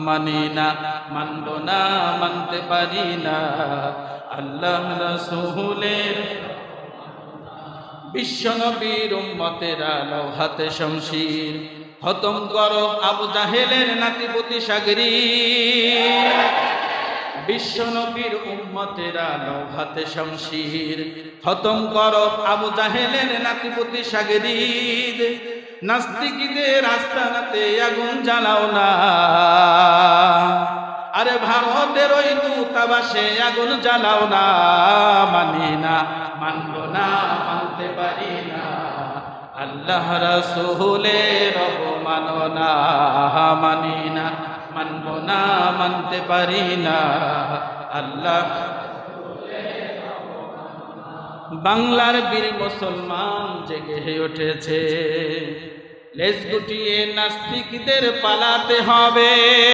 মানি না, মানব না, মানতে পারি না আল্লাহ রাসূলের। বিশ্ব নবীর উম্মতেরা লও হাতে শমশির, খতম করো আবু জাহেলের নাতিপুতি সাগরী। বিশ্ব নবীর উম্মতেরা লও হাতে শমশির, খতম করো আবু জাহেলের নাতিপুতি সাগরী। নাস্তিকদের আস্তানাতে আগুন জ্বালাও না, আরে ভারতের ওই দূতাবাসে আগুন জ্বালাও না। মানি না, মানব না, মানতে পারি না আল্লাহ রাসূলের অবমাননা। মানি না, মানব না, মানতে পারি না আল্লাহ। বাংলার বীর মুসলমান জেগে উঠেছে, লেজ গুটিয়ে নাস্তিকদের পালাতে হবে।